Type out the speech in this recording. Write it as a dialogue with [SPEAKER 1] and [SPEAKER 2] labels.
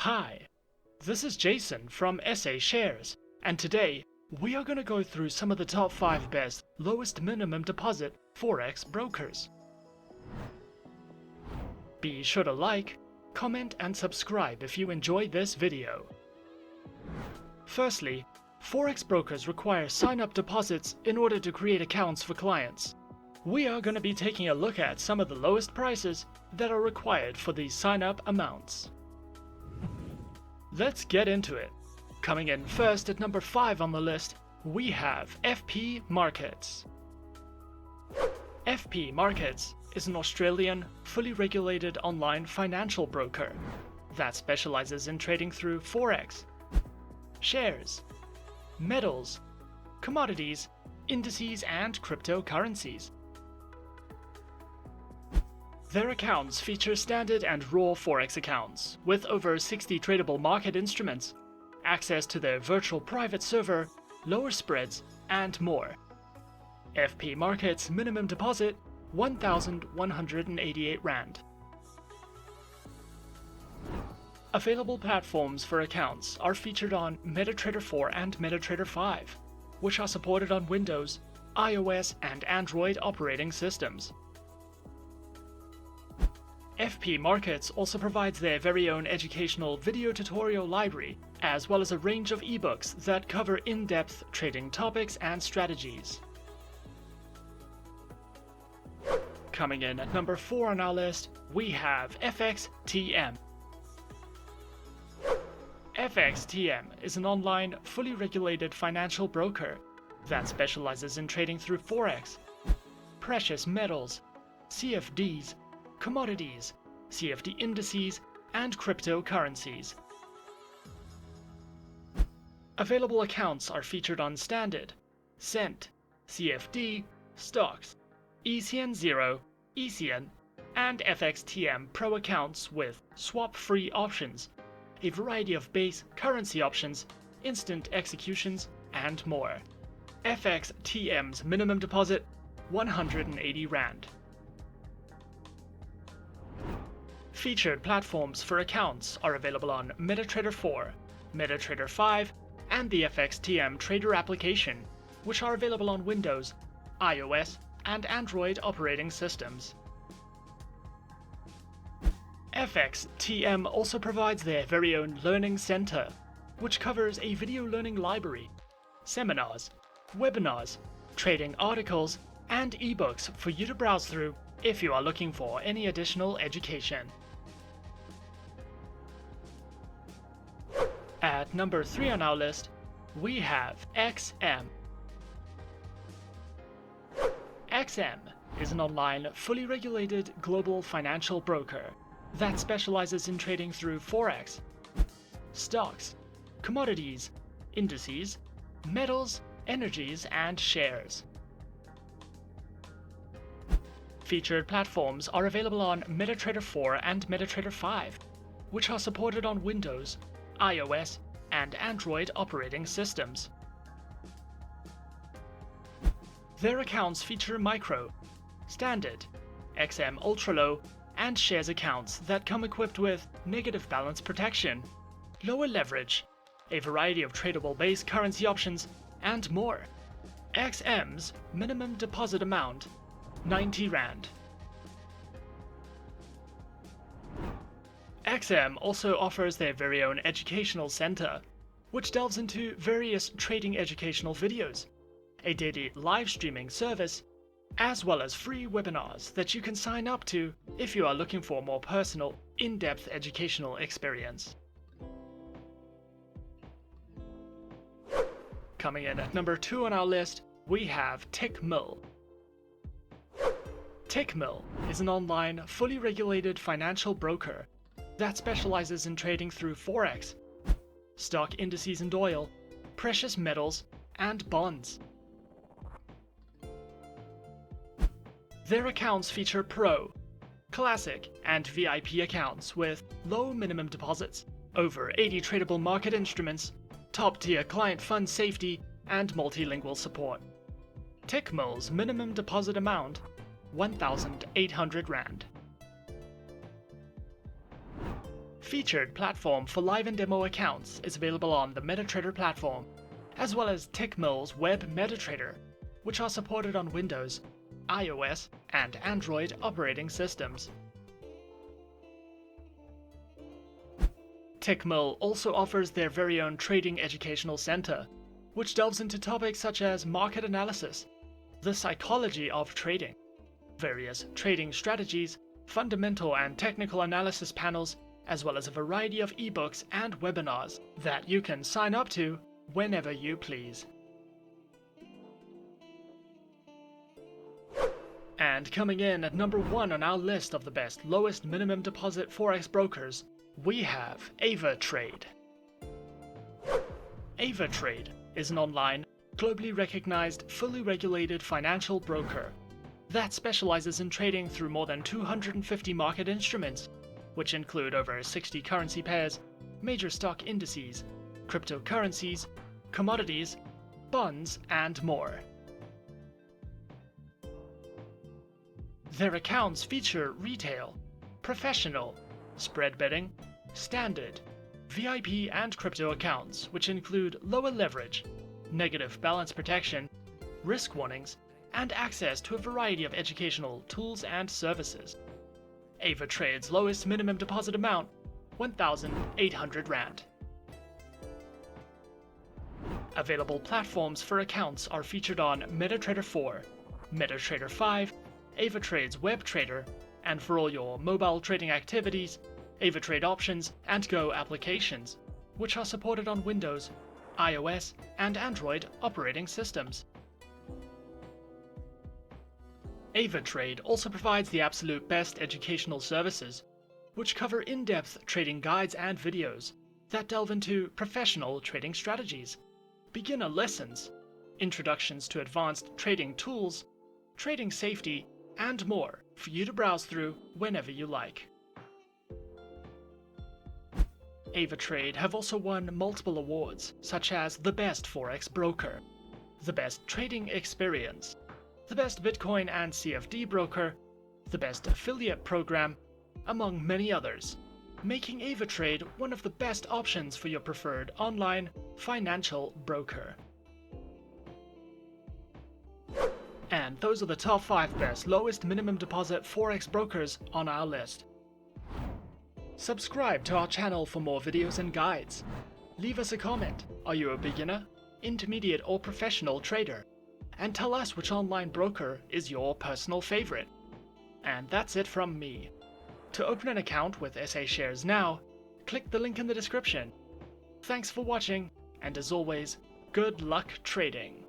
[SPEAKER 1] Hi, this is Jason from SA Shares, and today we are going to go through some of the top 5 best lowest minimum deposit Forex brokers. Be sure to like, comment and subscribe if you enjoyed this video. Firstly, Forex brokers require sign-up deposits in order to create accounts for clients. We are going to be taking a look at some of the lowest prices that are required for these sign-up amounts. Let's get into it. Coming in first at number 5 on the list, we have FPMarkets. FPMarkets is an Australian, fully regulated online financial broker that specializes in trading through Forex, shares, metals, commodities, indices and cryptocurrencies. Their accounts feature standard and raw Forex accounts, with over 60 tradable market instruments, access to their virtual private server, lower spreads, and more. FPMarkets minimum deposit, 1,188 Rand. Available platforms for accounts are featured on MetaTrader 4 and MetaTrader 5, which are supported on Windows, iOS, and Android operating systems. FPMarkets also provides their very own educational video tutorial library, as well as a range of eBooks that cover in-depth trading topics and strategies. Coming in at number 4 on our list, we have FXTM. FXTM is an online, fully regulated financial broker that specializes in trading through Forex, precious metals, CFDs, commodities, CFD indices, and cryptocurrencies. Available accounts are featured on Standard, Cent, CFD, Stocks, ECN0, ECN, and FXTM Pro accounts with swap-free options, a variety of base currency options, instant executions, and more. FXTM's minimum deposit, 180 Rand. Featured platforms for accounts are available on MetaTrader 4, MetaTrader 5, and the FXTM Trader application, which are available on Windows, iOS, and Android operating systems. FXTM also provides their very own learning center, which covers a video learning library, seminars, webinars, trading articles, and eBooks for you to browse through if you are looking for any additional education. At number 3 on our list, we have XM. XM is an online, fully regulated global financial broker that specializes in trading through Forex, stocks, commodities, indices, metals, energies, and shares. Featured platforms are available on MetaTrader 4 and MetaTrader 5, which are supported on Windows, iOS, and Android operating systems. Their accounts feature micro, standard, XM Ultra Low, and shares accounts that come equipped with negative balance protection, lower leverage, a variety of tradable base currency options, and more. XM's minimum deposit amount, 90 Rand. XM also offers their very own educational center, which delves into various trading educational videos, a daily live streaming service, as well as free webinars that you can sign up to if you are looking for a more personal, in-depth educational experience. Coming in at number 2 on our list, we have Tickmill. Tickmill is an online, fully regulated financial broker that specializes in trading through Forex, stock indices and oil, precious metals, and bonds. Their accounts feature Pro, Classic, and VIP accounts with low minimum deposits, over 80 tradable market instruments, top-tier client fund safety, and multilingual support. Tickmill's minimum deposit amount, 1,800 Rand. featured platform for live and demo accounts is available on the MetaTrader platform, as well as Tickmill's Web MetaTrader, which are supported on Windows, iOS, and Android operating systems. Tickmill also offers their very own trading educational center, which delves into topics such as market analysis, the psychology of trading, various trading strategies, fundamental and technical analysis panels, as well as a variety of eBooks and webinars that you can sign up to whenever you please. And coming in at number 1 on our list of the best lowest minimum deposit Forex brokers, we have Avatrade. Avatrade is an online, globally recognized, fully regulated financial broker that specializes in trading through more than 250 market instruments, which include over 60 currency pairs, major stock indices, cryptocurrencies, commodities, bonds, and more. Their accounts feature retail, professional, spread betting, standard, VIP, and crypto accounts, which include lower leverage, negative balance protection, risk warnings, and access to a variety of educational tools and services. Avatrade's lowest minimum deposit amount, 1,800 Rand. Available platforms for accounts are featured on MetaTrader 4, MetaTrader 5, Avatrade's Web Trader, and for all your mobile trading activities, Avatrade Options and Go applications, which are supported on Windows, iOS, and Android operating systems. Avatrade also provides the absolute best educational services, which cover in-depth trading guides and videos that delve into professional trading strategies, beginner lessons, introductions to advanced trading tools, trading safety, and more for you to browse through whenever you like. Avatrade have also won multiple awards, such as the Best Forex Broker, the Best Trading Experience, the Best Bitcoin and CFD Broker, the Best Affiliate Program, among many others, making Avatrade one of the best options for your preferred online financial broker. And those are the top 5 best lowest minimum deposit Forex brokers on our list. Subscribe to our channel for more videos and guides. Leave us a comment. Are you a beginner, intermediate, or professional trader? And tell us which online broker is your personal favorite. And that's it from me. To open an account with SA Shares now, click the link in the description. Thanks for watching, and as always, good luck trading.